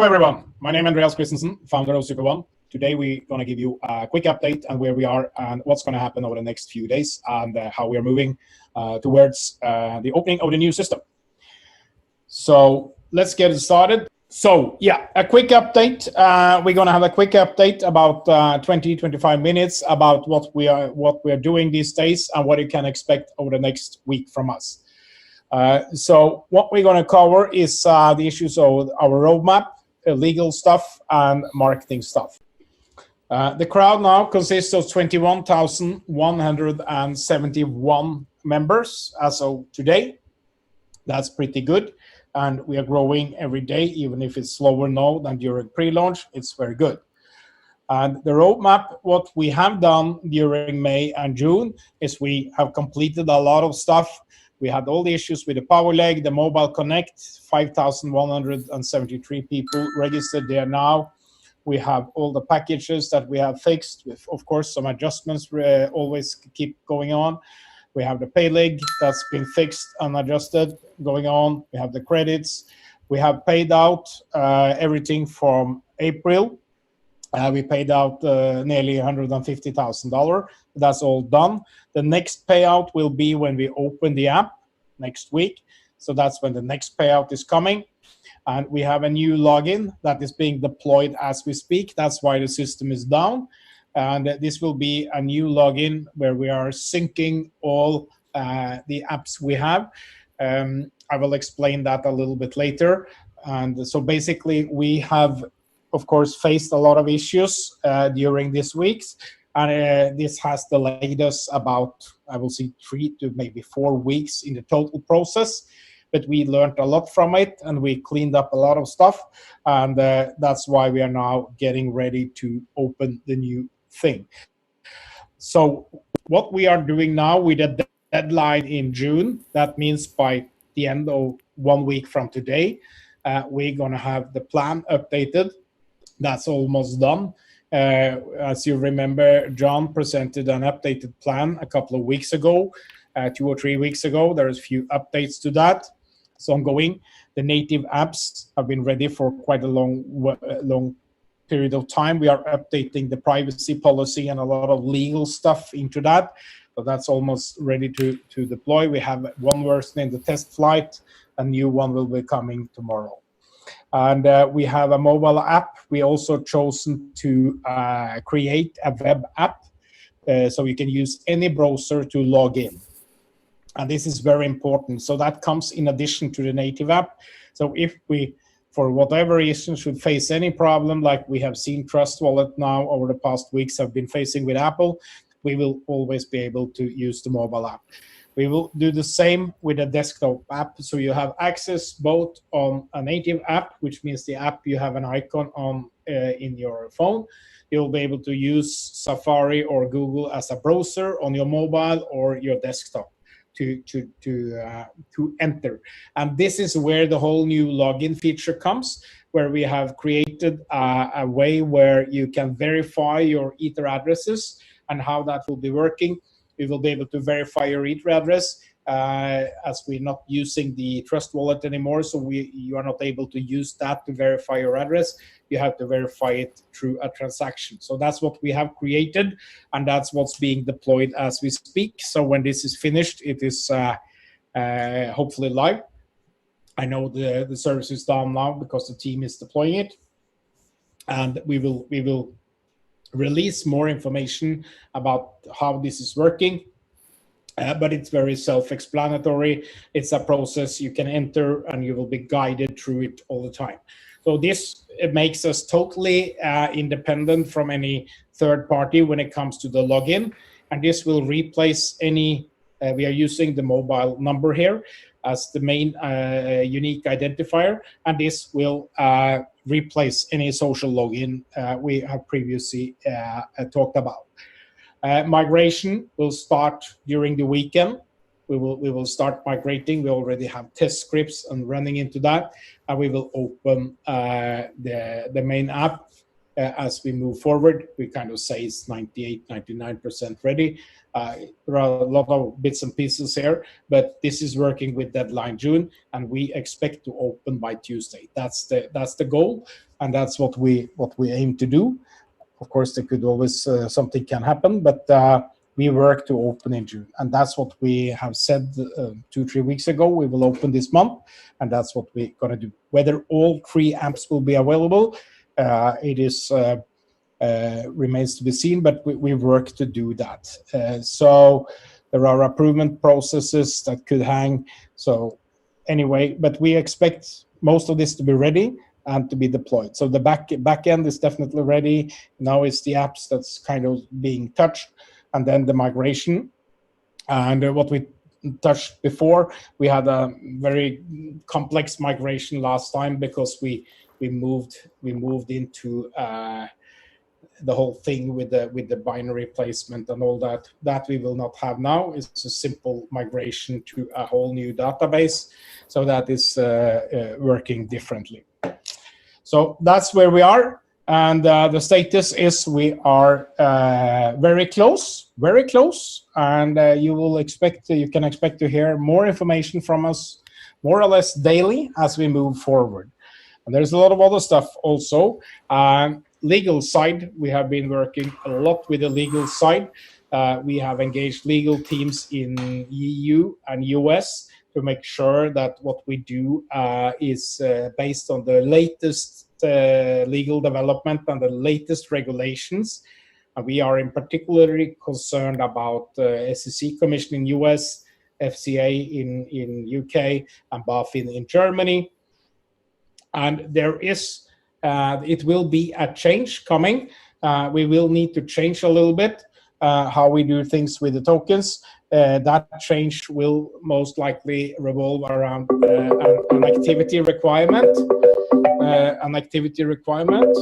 everyone, my name is Andreas Christensen, founder of SuperOne. Today we're going to give you a quick update on where we are and what's going to happen over the next few days and how we are moving towards the opening of the new system. So let's get it started. So yeah, a quick update. We're going to have a quick update about 20-25 minutes about what we are doing these days and what you can expect over the next week from us. So what we're going to cover is the issues of our roadmap, legal stuff, and marketing stuff. The crowd now consists of 21,171 members as of today. That's pretty good. And we are growing every day, even if it's slower now than during pre-launch, it's very good. And the roadmap, what we have done during May and June is we have completed a lot of stuff. We had all the issues with the power leg, the mobile connect, 5,173 people registered there now. We have all the packages that we have fixed with, of course, some adjustments always keep going on. We have the pay leg that's been fixed and adjusted going on. We have the credits. We have paid out everything from April. We paid out nearly $150,000. That's all done. The next payout will be when we open the app next week. So that's when the next payout is coming. And we have a new login that is being deployed as we speak. That's why the system is down. And this will be a new login where we are syncing all the apps we have. I will explain that a little bit later. And so basically we have, of course, faced a lot of issues during these weeks. And this has delayed us about, I will say, 3 to maybe 4 weeks in the total process. But we learned a lot from it and we cleaned up a lot of stuff. And that's why we are now getting ready to open the new thing. So what we are doing now with a deadline in June, that means by the end of 1 week from today, we're going to have the plan updated. That's almost done. As you remember, John presented an updated plan a couple of weeks ago, 2 or 3 weeks ago. There's a few updates to that. It's ongoing. The native apps have been ready for quite a long period of time. We are updating the privacy policy and a lot of legal stuff into that. So that's almost ready to deploy. We have one version in the test flight. A new one will be coming tomorrow. And we have a mobile app. We also chosen to create a web app so you can use any browser to log in. And this is very important. So that comes in addition to the native app. So if we, for whatever reason, should face any problem, like we have seen Trust Wallet now over the past weeks have been facing with Apple, we will always be able to use the mobile app. We will do the same with a desktop app. So you have access both on a native app, which means the app you have an icon on in your phone. You'll be able to use Safari or Google as a browser on your mobile or your desktop to enter. And this is where the whole new login feature comes, where we have created a way where you can verify your Ether addresses and how that will be working. We will be able to verify your Ether address as we're not using the Trust Wallet anymore. So you are not able to use that to verify your address. You have to verify it through a transaction. So that's what we have created, and that's what's being deployed as we speak. So when this is finished, it is hopefully live. I know the service is down now because the team is deploying it, and we will release more information about how this is working. But it's very self-explanatory. It's a process you can enter and you will be guided through it all the time. So it makes us totally independent from any third party when it comes to the login. And this will replace any, we are using the mobile number here as the main unique identifier. And this will replace any social login we have previously talked about. Migration will start during the weekend. We will start migrating. We already have test scripts and running into that, and we will open the main app as we move forward. We kind of say it's 98, 99% ready, There are a lot of bits and pieces here, but this is working with deadline June, and we expect to open by Tuesday. That's the goal, and that's what we aim to do. Of course, there could always something can happen, but we work to open in June, and that's what we have said 2-3 weeks ago. We will open this month, and that's what we're going to do. Whether all 3 apps will be available, it is remains to be seen, but we work to do that. So there are improvement processes that could hang. So anyway, but we expect most of this to be ready and to be deployed. So the back end is definitely ready. Now it's the apps that's kind of being touched, and then the migration. And what we touched before, we had a very complex migration last time because we moved into the whole thing with the binary placement and all that we will not have now. It's a simple migration to a whole new database, so that is working differently. So that's where we are, and the status is we are very close, and you can expect to hear more information from us more or less daily as we move forward. And there's a lot of other stuff also. Legal side, we have been working a lot with the legal side. We have engaged legal teams in EU and US to make sure that what we do is based on the latest legal development and the latest regulations. We are in particularly concerned about SEC Commission in US, FCA in UK, and BaFin in Germany. And there is, it will be a change coming. We will need to change a little bit how we do things with the tokens. That change will most likely revolve around an activity requirement. An activity requirement,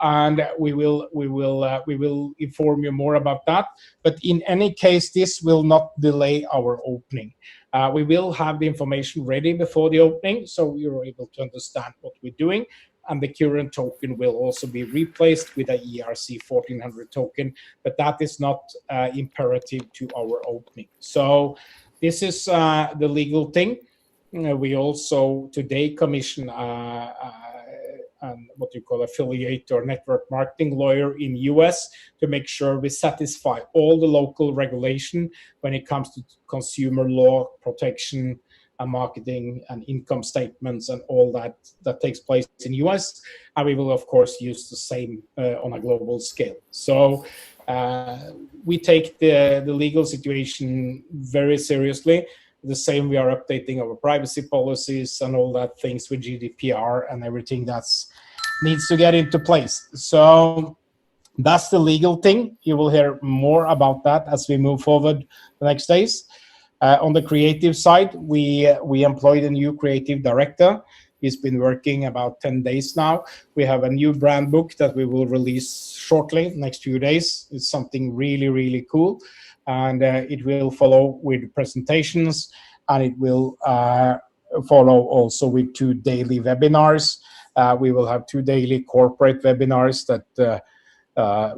and we will inform you more about that. But in any case, this will not delay our opening. We will have the information ready before the opening, so you're able to understand what we're doing. And the current token will also be replaced with a ERC 1400 token, but that is not imperative to our opening. So this is the legal thing. We also today commission what you call affiliate or network marketing lawyer in US to make sure we satisfy all the local regulation when it comes to consumer law protection and marketing and income statements and all that takes place in US. And we will of course use the same on a global scale. So we take the legal situation very seriously. The same, we are updating our privacy policies and all that things with GDPR and everything that's needs to get into place. So that's the legal thing. You will hear more about that as we move forward the next days. On the creative side, we employed a new creative director. He's been working about 10 days now. We have a new brand book that we will release shortly, next few days. It's something really, really cool. And it will follow with presentations, and it will follow also with 2 daily webinars. We will have 2 daily corporate webinars that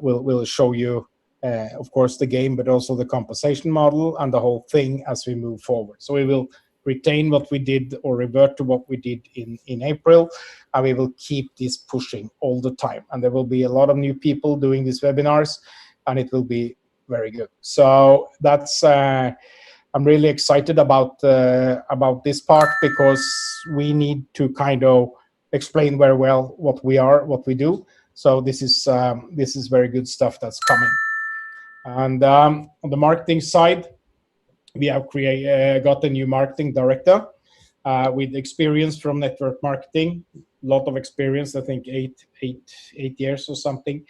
will show you, of course, the game, but also the compensation model and the whole thing as we move forward. So we will retain what we did or revert to what we did in April, and we will keep this pushing all the time. And there will be a lot of new people doing these webinars, and it will be very good. So that's I'm really excited about this part, because we need to kind of explain very well what we are, what we do. So this is very good stuff that's coming. And on the marketing side, we have got a new marketing director with experience from network marketing, a lot of experience, I think eight years or something.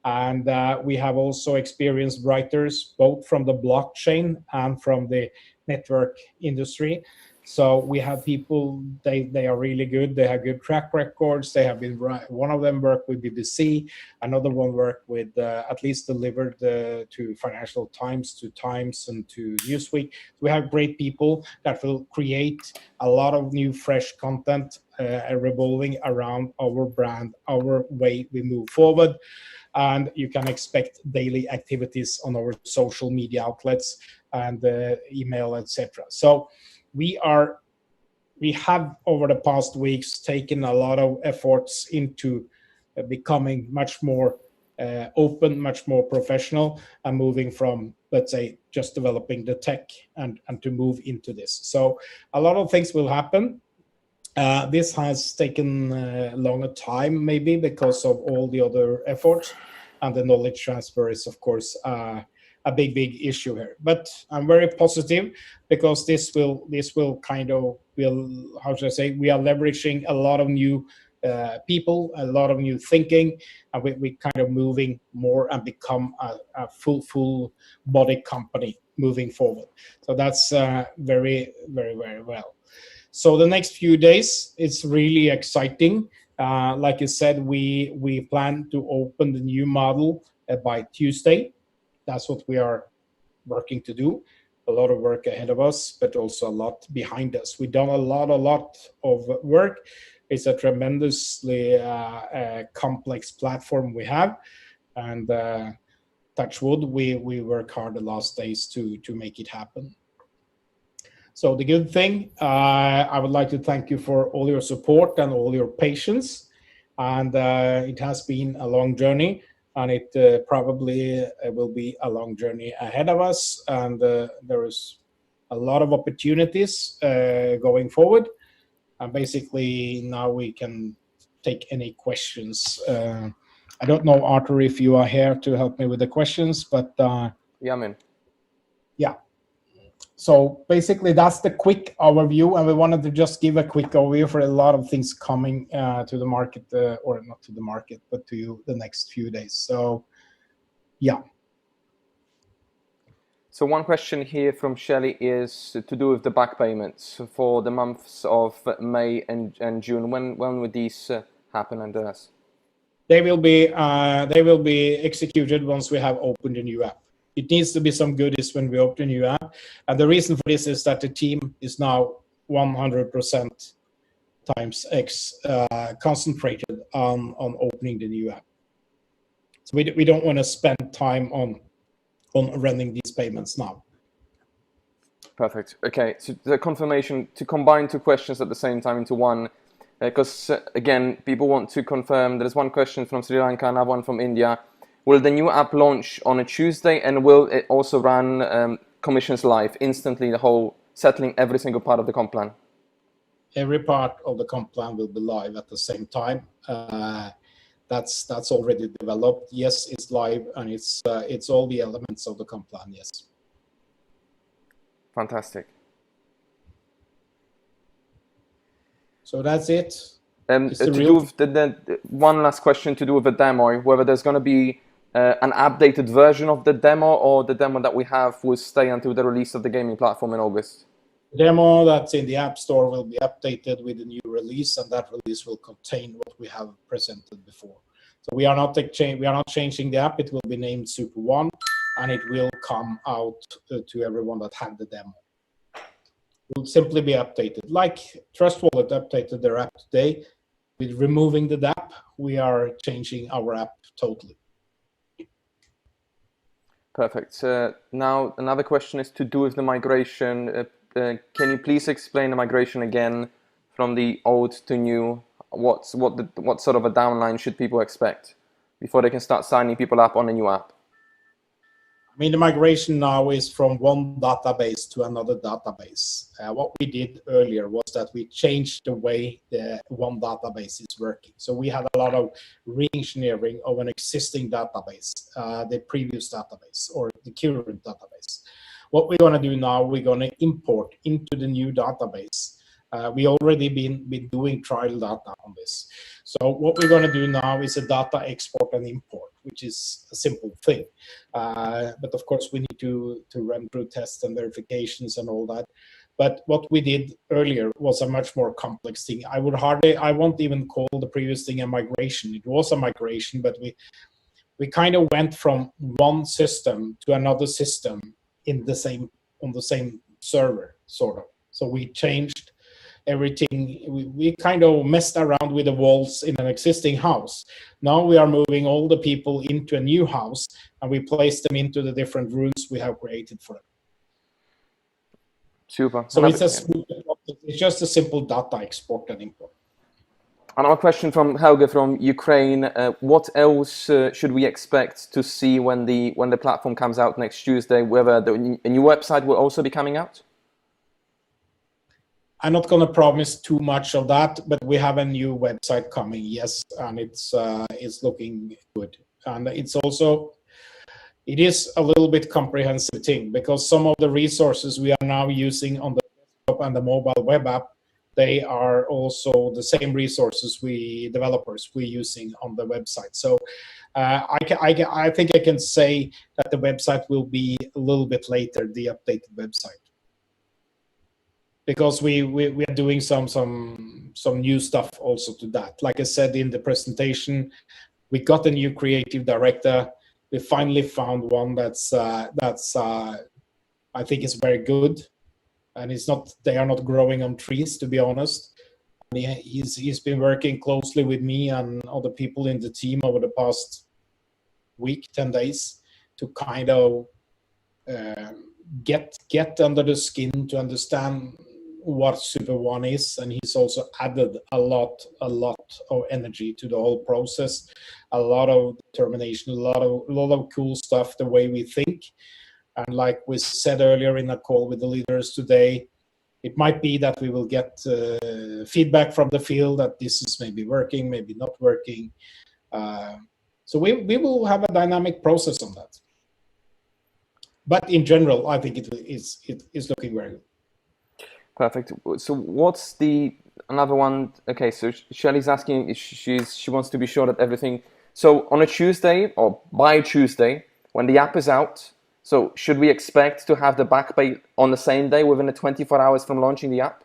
And we have also experienced writers, both from the blockchain and from the network industry. So we have people, they are really good. They have good track records. They have been, one of them worked with BBC, another one worked with, at least delivered to Financial Times, to Times, and to Newsweek. So we have great people that will create a lot of new, fresh content revolving around our brand, our way we move forward. And you can expect daily activities on our social media outlets and email, etc. So we have over the past weeks taken a lot of efforts into becoming much more open, much more professional, and moving from, let's say, just developing the tech and to move into this. So a lot of things will happen. This has taken longer time, maybe because of all the other efforts, and the knowledge transfer is, of course, a big issue here. But I'm very positive because this will kind of how should I say, we are leveraging a lot of new people, a lot of new thinking, and we kind of moving more and become a full body company moving forward. So that's very well. So the next few days, it's really exciting. Like I said, we plan to open the new model by Tuesday. That's what we are working to do. A lot of work ahead of us, but also a lot behind us. We've done a lot of work. It's a tremendously complex platform we have, and touch wood, we work hard the last days to make it happen. So the good thing, I would like to thank you for all your support and all your patience. And it has been a long journey, and it probably will be a long journey ahead of us. And there is a lot of opportunities going forward. And basically, now we can take any questions. I don't know, Arthur, if you are here to help me with the questions, but yeah, man. Yeah. So basically, that's the quick overview, and we wanted to just give a quick overview for a lot of things coming to the market, or not to the market, but to you the next few days. So, yeah. So one question here from Shelley is to do with the back payments for the months of May and June. When would these happen, Andreas? They will be executed once we have opened a new app. It needs to be some goodies when we open a new app, and the reason for this is that the team is now 100% times X concentrated on opening the new app. So we don't want to spend time on running these payments now. Perfect. Okay, so the confirmation, to combine two questions at the same time into one, because again, people want to confirm. There's one question from Sri Lanka, another one from India. Will the new app launch on a Tuesday, and will it also run commissions live instantly, the whole settling every single part of the comp plan? Every part of the comp plan will be live at the same time. That's already developed. Yes, it's live, and it's all the elements of the comp plan. Yes. Fantastic. So that's it. To do with the one last question to do with the demo, whether there's going to be an updated version of the demo, or the demo that we have will stay until the release of the gaming platform in August. The demo that's in the App Store will be updated with the new release, and that release will contain what we have presented before. So we are not changing the app. It will be named SuperOne, and it will come out to everyone that had the demo. It will simply be updated, like Trust Wallet updated their app today. With removing the DApp, we are changing our app totally. Perfect. Now another question is to do with the migration. Can you please explain the migration again from the old to new? What sort of a downline should people expect before they can start signing people up on the new app? I mean, the migration now is from one database to another database. What we did earlier was that we changed the way the one database is working. So we had a lot of re-engineering of an existing database, the previous database or the current database. What we're going to do now, we're going to import into the new database. We already been doing trial data on this. So what we're going to do now is a data export and import, which is a simple thing. But of course, we need to run through tests and verifications and all that. But what we did earlier was a much more complex thing. I won't even call the previous thing a migration. It was a migration, but we kind of went from one system to another system on the same server, sort of. So we changed everything. We kind of messed around with the walls in an existing house. Now we are moving all the people into a new house, and we place them into the different rooms we have created for them. Super. So it's just a simple data export and import. Another question from Helge from Ukraine. What else should we expect to see when the platform comes out next Tuesday? Whether a new website will also be coming out? I'm not going to promise too much of that, but we have a new website coming, yes, and it's looking good. And it is a little bit comprehensive thing, because some of the resources we are now using on the desktop and the mobile web app, they are also the same resources developers we're using on the website. So I think I can say that the website will be a little bit later, the updated website, because we are doing some new stuff also to that. Like I said in the presentation, we got a new creative director. We finally found one that's I think is very good, and they are not growing on trees, to be honest. And he's been working closely with me and other people in the team over the past week, 10 days, to kind of get under the skin to understand what SuperOne is, and he's also added a lot of energy to the whole process, a lot of determination, a lot of cool stuff, the way we think. And like we said earlier in a call with the leaders today, it might be that we will get feedback from the field that this is maybe working, maybe not working. So we will have a dynamic process on that. But in general, I think it is looking very good. Perfect. So what's another one? Okay, so Shelly's asking, she wants to be sure that everything. So on a Tuesday or by Tuesday, when the app is out, so should we expect to have the back pay on the same day within the 24 hours from launching the app?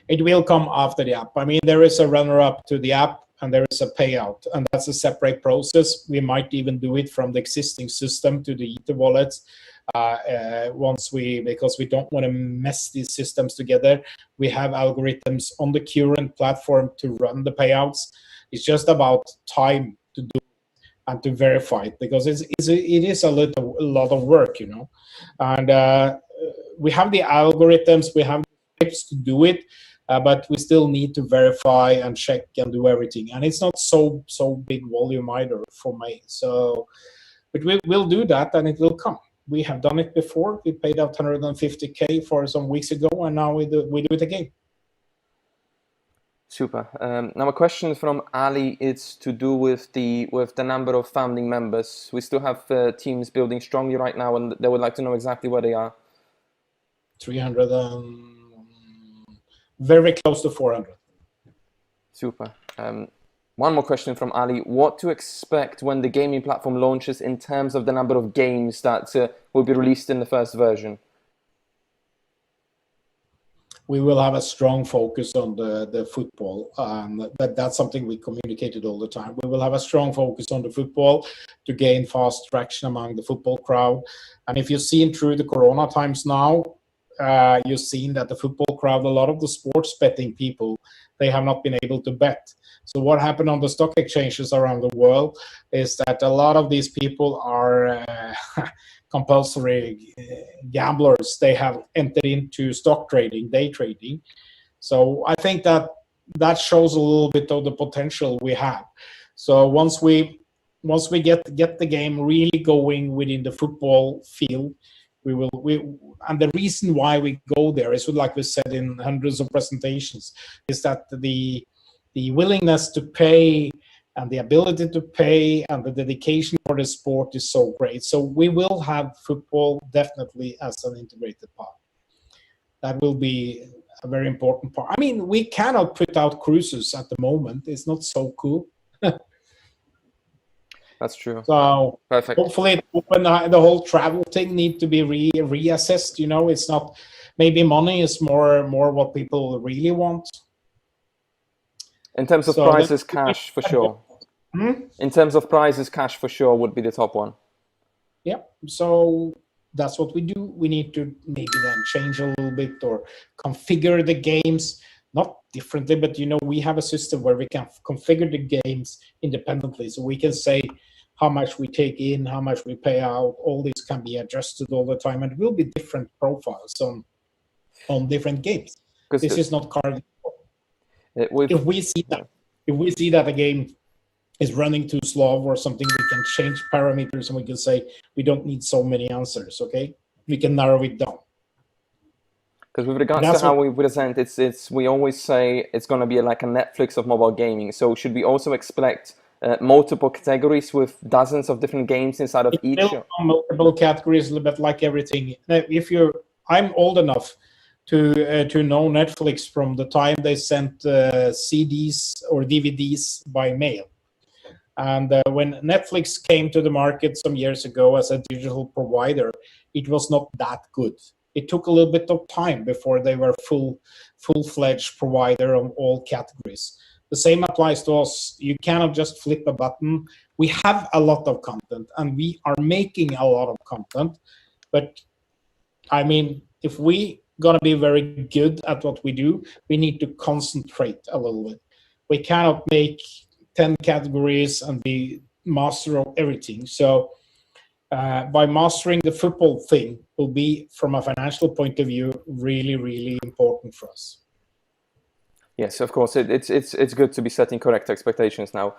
It will come after the app. I mean, there is a runner-up to the app and there is a payout, and that's a separate process. We might even do it from the existing system to the Ether wallets. Because we don't want to mess these systems together. We have algorithms on the current platform to run the payouts. It's just about time to do and to verify it, because it is a lot of work, you know. And we have the algorithms, we have the tips to do it, but we still need to verify and check and do everything. And it's not so big volume either for me. So, but we'll do that, and it will come. We have done it before. We paid out 150K for some weeks ago, and now we do it again. Super. Now a question from Ali. It's to do with the number of founding members. We still have teams building strongly right now, and they would like to know exactly where they are. 300, very close to 400. Super. One more question from Ali. What to expect when the gaming platform launches in terms of the number of games that will be released in the first version? We will have a strong focus on the football. That's something we communicated all the time. We will have a strong focus on the football to gain fast traction among the football crowd. And if you've seen through the Corona times now, you've seen that the football crowd, a lot of the sports betting people, they have not been able to bet. So what happened on the stock exchanges around the world is that a lot of these people are compulsory gamblers. They have entered into stock trading, day trading. So I think that shows a little bit of the potential we have. So once we get the game really going within the football field, and the reason why we go there is, like we said in hundreds of presentations, is that the willingness to pay and the ability to pay and the dedication for the sport is so great. So we will have football definitely as an integrated part. That will be a very important part. I mean, we cannot put out cruises at the moment. It's not so cool. That's true. So perfect. Hopefully the whole travel thing need to be reassessed. You know, it's not maybe money is more what people really want. In terms of So prizes, cash for sure. In terms of prizes, cash for sure would be the top one. Yeah, so that's what we do. We need to maybe then change a little bit or configure the games, not differently, but we have a system where we can configure the games independently. So we can say how much we take in, how much we pay out. All this can be adjusted all the time, and it will be different profiles on different games. This is not carved. If we see that a game is running too slow or something, we can change parameters and we can say we don't need so many answers. Okay, we can narrow it down. Because with regards to how we present, we always say it's going to be like a Netflix of mobile gaming. So should we also expect multiple categories with dozens of different games inside of each? Multiple categories, a little bit like everything. I'm old enough to know Netflix from the time they sent CDs or DVDs by mail. And when Netflix came to the market some years ago as a digital provider, it was not that good. It took a little bit of time before they were full-fledged provider of all categories. The same applies to us. You cannot just flip a button. We have a lot of content, and we are making a lot of content. But I mean, if we gonna be very good at what we do, we need to concentrate a little bit. We cannot make 10 categories and be master of everything. So by mastering the football thing will be, from a financial point of view, really, really important for us. Yes, of course. It's good to be setting correct expectations now.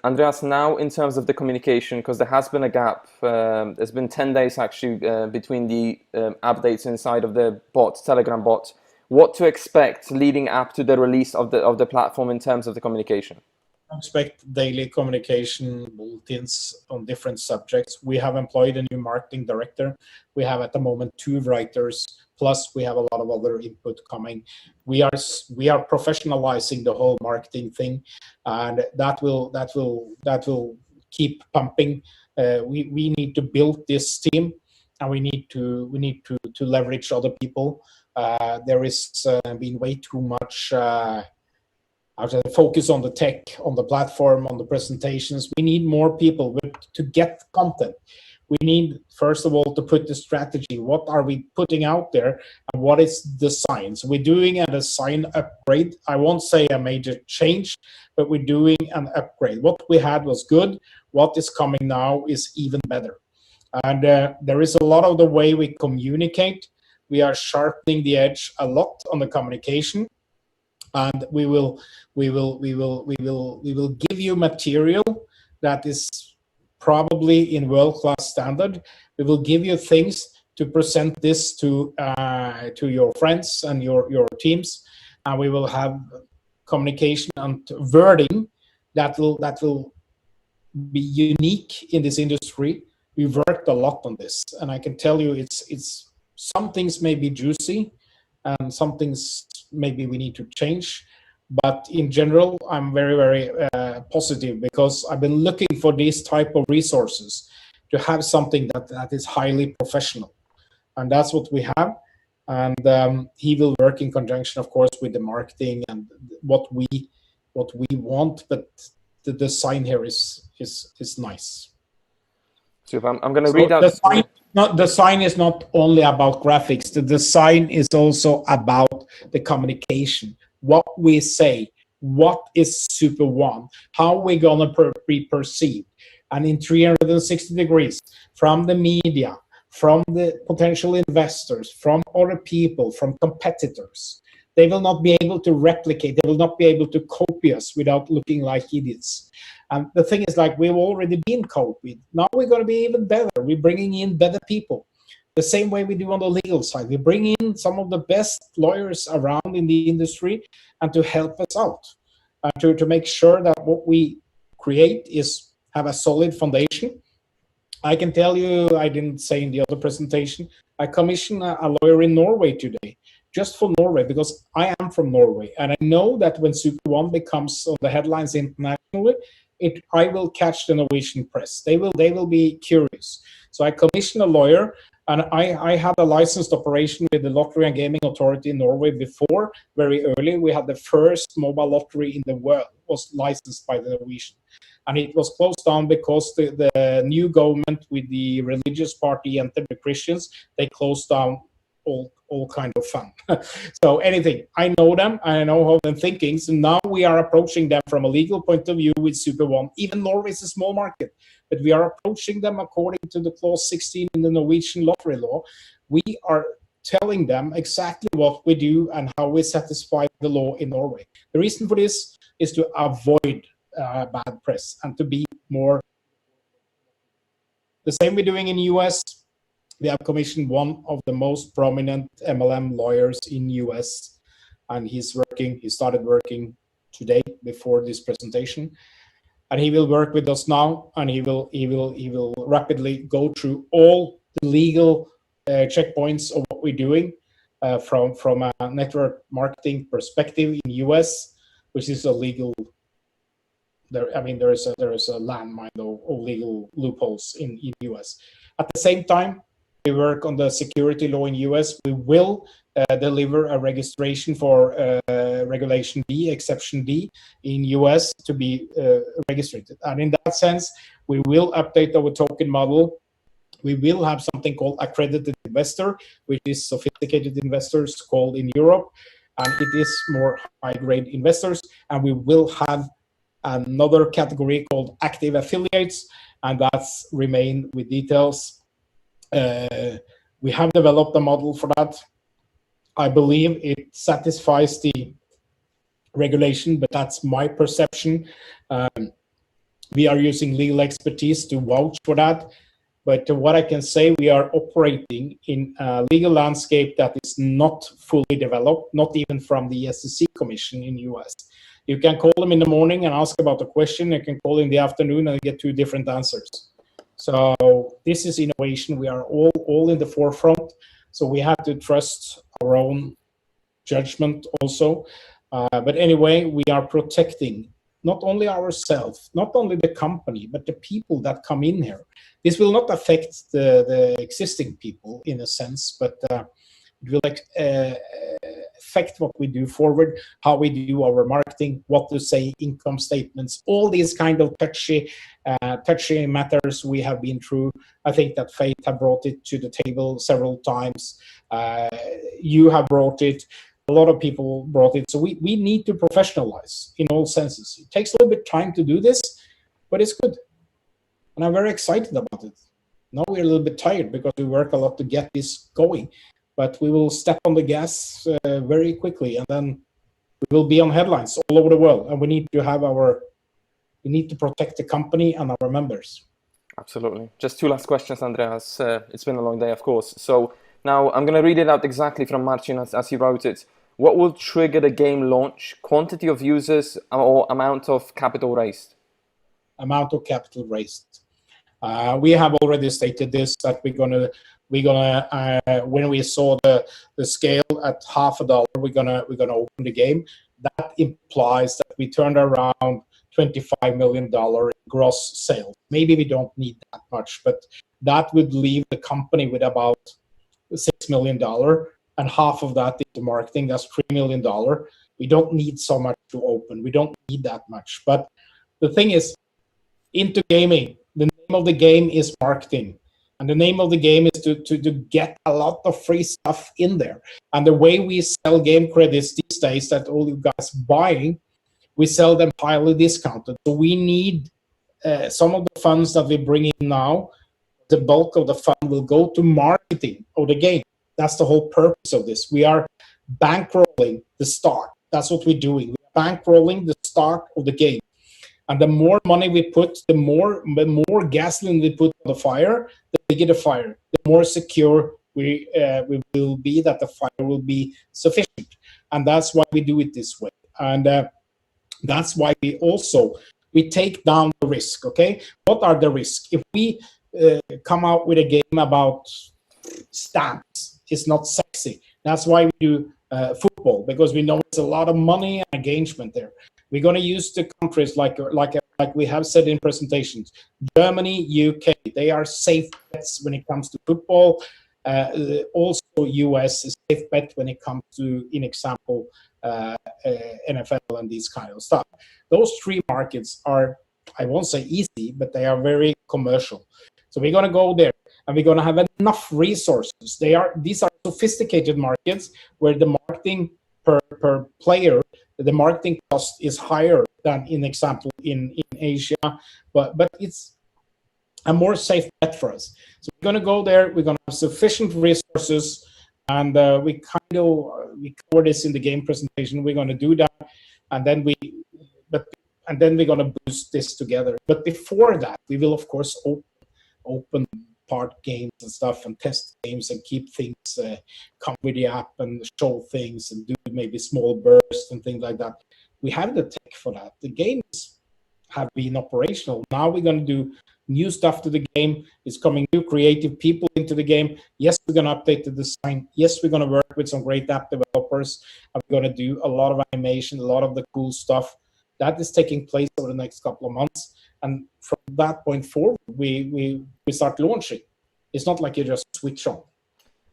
Andreas, now in terms of the communication, because there has been a gap, there's been 10 days actually between the updates inside of the Telegram bot. What to expect leading up to the release of the platform in terms of the communication? Expect daily communication bulletins on different subjects. We have employed a new marketing director. We have at the moment 2 writers, plus we have a lot of other input coming. We are professionalizing the whole marketing thing, and that will keep pumping. We need to build this team, and we need to leverage other people. There is been way too much focus on the tech, on the platform, on the presentations. We need more people to get content. We need, first of all, to put the strategy. What are we putting out there, and what is the sign? So we're doing a design upgrade. I won't say a major change, but we're doing an upgrade. What we had was good. What is coming now is even better. And there is a lot of the way we communicate. We are sharpening the edge a lot on the communication. And we will give you material that is probably in world-class standard. We will give you things to present this to your friends and your teams, and we will have communication and wording that will be unique in this industry. We've worked a lot on this, and I can tell you, it's some things may be juicy, and some things maybe we need to change. But in general, I'm very, very positive, because I've been looking for these type of resources to have something that is highly professional. And that's what we have. And he will work in conjunction, of course, with the marketing and what we want. But the design here is nice. So if I'm going to read out... The design is not only about graphics. The design is also about the communication. What we say, what is SuperOne, how we're going to be perceived. And in 360 degrees, from the media, from the potential investors, from other people, from competitors. They will not be able to replicate. They will not be able to copy us without looking like idiots. And the thing is, like, we've already been copied. Now we're going to be even better. We're bringing in better people. The same way we do on the legal side. We bring in some of the best lawyers around in the industry and to help us out. To make sure that what we create have a solid foundation. I can tell you, I didn't say in the other presentation, I commissioned a lawyer in Norway today, just for Norway, because I am from Norway. And I know that when SuperOne becomes on the headlines internationally, internationally, I will catch the Norwegian press. They will be curious. So I commission a lawyer, and I had a licensed operation with the Lottery and Gaming Authority in Norway before. Very early, we had the first mobile lottery in the world was licensed by the Norwegian, and it was closed down because the new government with the religious party and the Christians, they closed down all kind of fun. So anything, I know them, I know how they're thinking. So now we are approaching them from a legal point of view with SuperOne. Even Norway is a small market, but we are approaching them according to the clause 16 in the Norwegian lottery law. We are telling them exactly what we do and how we satisfy the law in Norway. The reason for this is to avoid bad press and to be more. The same we're doing in the US. We have commissioned one of the most prominent MLM lawyers in US, and he started working today before this presentation, and he will work with us now, and he will rapidly go through all the legal checkpoints of what we're doing from a network marketing perspective in US, which is a legal. There is a landmine of legal loopholes in US. At the same time, we work on the security law in US. We will deliver a registration for Regulation D, Exception D, in US to be registered. And in that sense, we will update our token model. We will have something called accredited investor, which is sophisticated investors called in Europe, and it is more high-grade investors. And we will have another category called active affiliates, and that's remain with details. We have developed a model for that. I believe it satisfies the regulation, but that's my perception. We are using legal expertise to vouch for that. But what I can say, we are operating in a legal landscape that is not fully developed, not even from the SEC Commission in the US. You can call them in the morning and ask about a question. You can call in the afternoon and get two different answers. So this is innovation. We are all in the forefront. So we have to trust our own judgment also. But anyway, we are protecting not only ourselves, not only the company, but the people that come in here. This will not affect the existing people in a sense, but it will affect what we do forward, how we do our marketing, what to say, income statements, all these kind of touchy matters we have been through. I think that Faith have brought it to the table several times. You have brought it. A lot of people brought it. So we need to professionalize in all senses. It takes a little bit of time to do this, but it's good. And I'm very excited about it. Now we're a little bit tired because we work a lot to get this going. But we will step on the gas very quickly, and then we will be on headlines all over the world. And we need to protect the company and our members. Absolutely. Just two last questions, Andreas. It's been a long day, of course. So now I'm going to read it out exactly from Martin as he wrote it. What will trigger the game launch? Quantity of users or amount of capital raised? Amount of capital raised. We have already stated this, that we're gonna when we saw the scale at $50, we're gonna open the game. That implies that we turned around $25 million in gross sales. Maybe we don't need that much, but that would leave the company with about $6 million, and half of that into marketing. That's $3 million. We don't need so much to open. We don't need that much. But the thing is, into gaming, the name of the game is marketing. And the name of the game is to get a lot of free stuff in there. And the way we sell game credits these days that all you guys buying, we sell them highly discounted. So we need some of the funds that we bring in now, the bulk of the fund will go to marketing of the game. That's the whole purpose of this. We are bankrolling the start. That's what we're doing. We're bankrolling the start of the game. And the more money we put, the more gasoline we put on the fire, the bigger the fire, the more secure we will be that the fire will be sufficient. And that's why we do it this way. And that's why we take down the risk, okay? What are the risks? If we come out with a game about stamps, it's not sexy. That's why we do football, because we know it's a lot of money and engagement there. We're going to use the countries like like we have said in presentations, Germany, UK, they are safe bets when it comes to football. Also, US is safe bet when it comes to, in example, NFL and these kind of stuff. Those three markets are, I won't say easy, but they are very commercial. So we're going to go there, and we're going to have enough resources. These are sophisticated markets where the marketing per player, the marketing cost is higher than, in example, in Asia, but it's a more safe bet for us. So we're going to go there. We're going to have sufficient resources, and we cover this in the game presentation. We're going to do that, and then we're going to boost this together. But before that, we will of course open part games and stuff, and test games, and keep things come with the app, and show things, and do maybe small bursts and things like that. We have the tech for that. The games have been operational. Now we're going to do new stuff to the game. It's coming new creative people into the game. Yes, we're going to update the design. Yes, we're going to work with some great app developers. I'm going to do a lot of animation, a lot of the cool stuff. That is taking place over the next couple of months. And from that point forward, we start launching. It's not like you just switch on.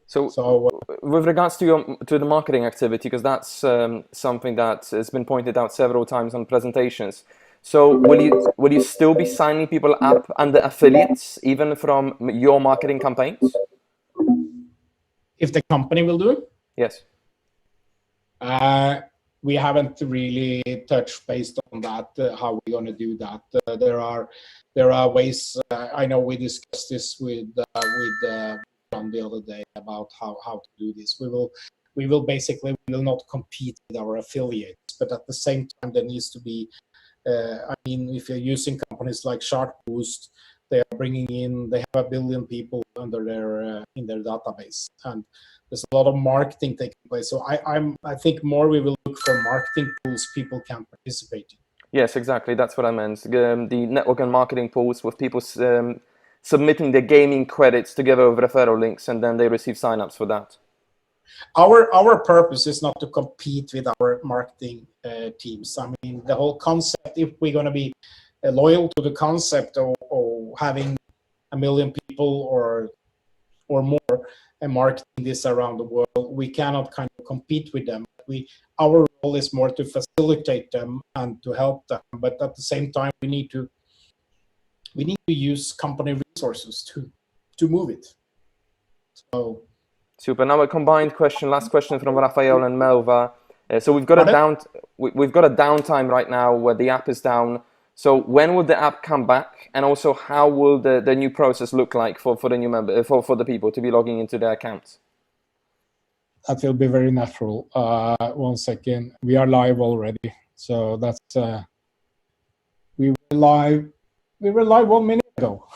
So with regards to the marketing activity, because that's something that has been pointed out several times on presentations. So will you still be signing people up under affiliates, even from your marketing campaigns? If the company will do it? Yes. We haven't really touched based on that, how we're going to do that. There are ways. I know we discussed this with John the other day about how to do this. We will basically not compete with our affiliates, but at the same time there needs to be. I mean, if you're using companies like Chartboost, they are bringing in. They have 1 billion people under their in their database, and there's a lot of marketing taking place. So I think more we will look for marketing pools people can participate in. Yes, exactly. That's what I meant. The network and marketing pools with people submitting their gaming credits together with referral links, and then they receive signups for that. Our purpose is not to compete with our marketing teams. I mean, the whole concept, if we're going to be loyal to the concept of having 1 million people or more and marketing this around the world, we cannot kind of compete with them. Our role is more to facilitate them and to help them, but at the same time we need to use company resources to move it. So super. Now a combined question, last question from Rafael and Melva. So we've got a downtime right now where the app is down. So when will the app come back, and also how will the new process look like for the new member for the people to be logging into their accounts? That will be very natural. 1 second, we are live already. So that's we were live 1 minute ago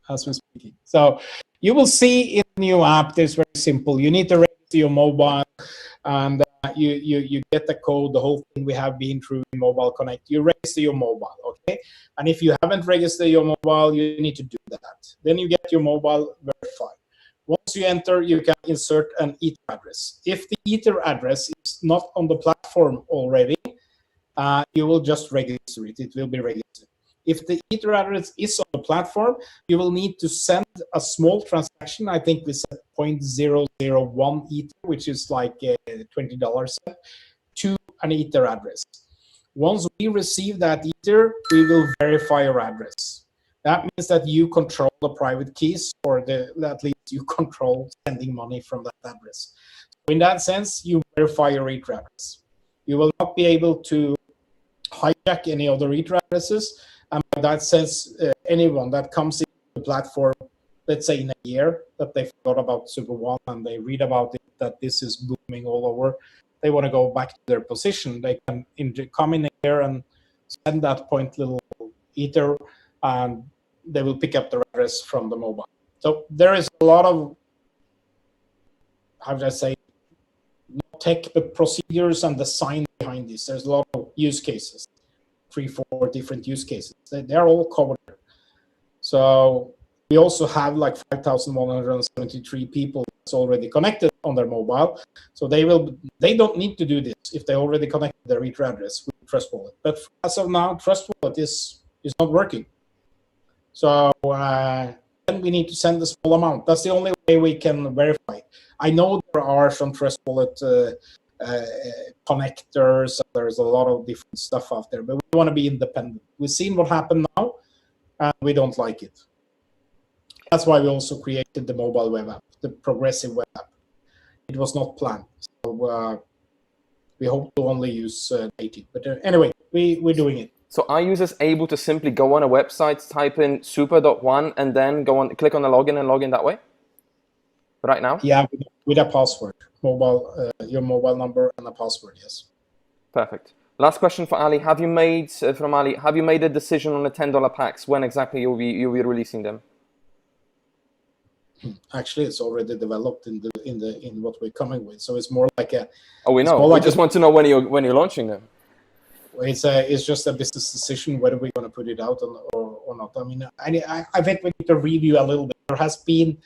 as we're speaking. So you will see in the new app, it's very simple. You need to register your mobile, and you get the code, the whole thing we have been through in Mobile Connect. You register your mobile, okay? And if you haven't registered your mobile, you need to do that. Then you get your mobile verified. Once you enter, you can insert an Ether address. If the Ether address is not on the platform already, you will just register it. It will be registered. If the Ether address is on the platform, you will need to send a small transaction. I think we said 0.001 Ether, which is like $20, to an Ether address. Once we receive that Ether, we will verify your address. That means that you control the private keys, or at least you control sending money from that address. So in that sense, you verify your Ether address. You will not be able to hijack any other Ether addresses. And in that sense, anyone that comes into the platform, let's say in a year, that they forgot about SuperOne and they read about it, that this is booming all over, they want to go back to their position, they can come in here and send that point little Ether, and they will pick up the address from the mobile. So there is a lot of, how should I say, not tech, but procedures and design behind this. There's a lot of use cases. 3-4 different use cases. They're all covered. So we also have like 5,173 people that's already connected on their mobile. So they don't need to do this if they already connected their Ether address with Trust Wallet. But as of now, Trust Wallet is not working. So then we need to send a small amount. That's the only way we can verify. I know there are some Trust Wallet connectors. There's a lot of different stuff out there, but we want to be independent. We've seen what happened now, and we don't like it. That's why we also created the mobile web app, the progressive web app. It was not planned. So we hope to only use native. But anyway, we're doing it. So are users able to simply go on a website, type in super.one, and then go on, click on the login and log in that way? Right now? Yeah, with a password, your mobile number and a password. Yes. Perfect. Last question for Ali. Have you made a decision on the $10 packs? When exactly you'll be releasing them? Actually, it's already developed in what we're coming with. So it's more like a. Oh, we know. We just want to know when you're launching them. It's just a business decision whether we're going to put it out or not. I mean, I think we need to review a little bit. There has been.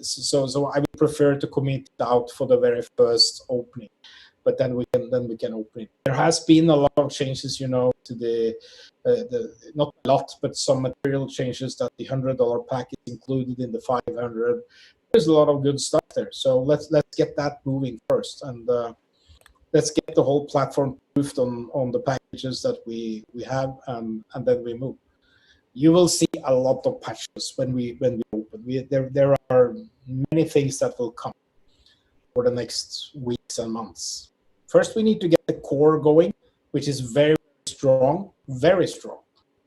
So I would prefer to commit out for the very first opening, but then we can open it. There has been a lot of changes, to the not a lot, but some material changes that the $100 pack is included in the 500. There's a lot of good stuff there. So let's get that moving first, and let's get the whole platform proofed on the packages that we have, and then we move. You will see a lot of patches when we open. There are many things that will come for the next weeks and months. First, we need to get the core going, which is very strong, very strong.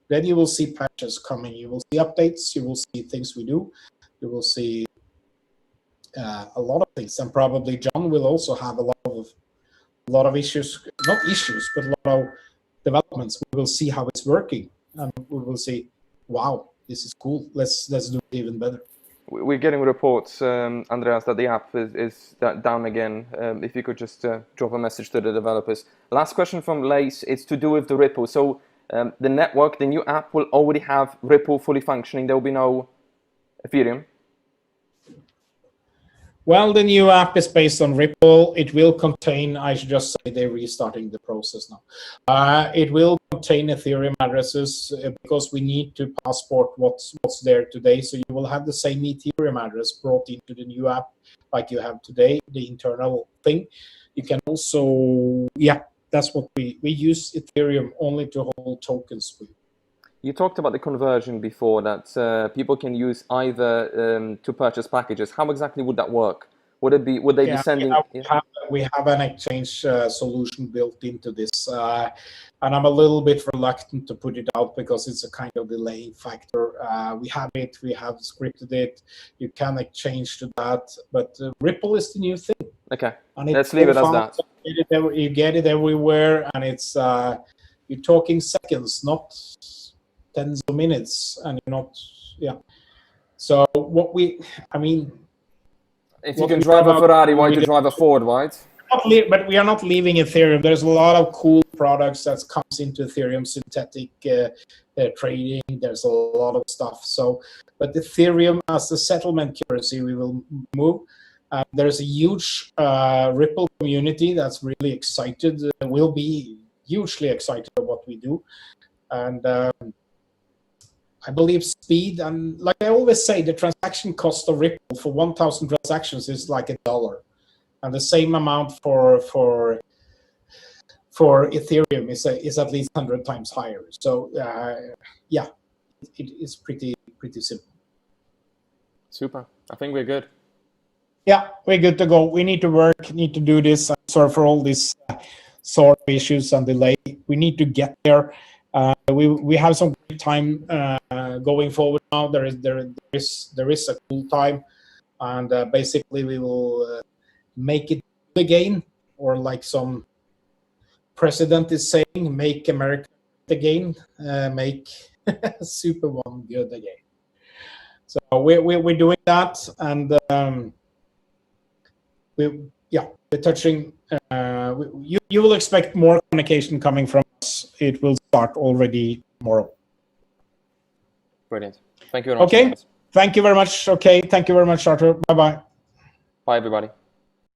Then you will see patches coming. You will see updates. You will see things we do. You will see a lot of things, and probably John will also have a lot of issues, not issues, but a lot of developments. We will see how it's working, and we will see. Wow, this is cool. Let's do it even better. We're getting reports, Andreas, that the app is down again. If you could just drop a message to the developers. Last question from Lace. It's to do with the Ripple. So the network, the new app will already have Ripple fully functioning. There will be no Ethereum. Well, the new app is based on Ripple. It will contain, I should just say they're restarting the process now. It will contain Ethereum addresses because we need to passport what's there today. So you will have the same Ethereum address brought into the new app like you have today, the internal thing. You can also, that's what we use Ethereum only to hold tokens with. You talked about the conversion before, that people can use either to purchase packages. How exactly would that work? Would they be sending? We have an exchange solution built into this, and I'm a little bit reluctant to put it out because it's a kind of delaying factor. We have scripted it. You can exchange to that, but Ripple is the new thing. Okay, let's leave it as that. You get it everywhere, and it's you're talking seconds, not tens of minutes, and you're not, So if you can drive a Ferrari, why do you drive a Ford, right? But we are not leaving Ethereum. There's a lot of cool products that comes into Ethereum, synthetic trading. There's a lot of stuff. So, but Ethereum as the settlement currency, we will move. There's a huge Ripple community that's really excited. Will be hugely excited about what we do, and I believe speed, and like I always say, the transaction cost of Ripple for 1,000 transactions is like $1, and the same amount for Ethereum is at least 100 times higher. So it is pretty simple. Super. I think we're good. Yeah, we're good to go. We need to work. Need to do this. I'm sorry for all these sort of issues and delay. We need to get there. We have some great time going forward now. There is a cool time, and basically we will make it again, or like some president is saying, make America again, make SuperOne good again. So we're doing that, and we're touching. You will expect more communication coming from us. It will start already tomorrow. Brilliant. Thank you very much. Okay. Thank you very much. Okay. Thank you very much, Arthur. Bye-bye. Bye, everybody.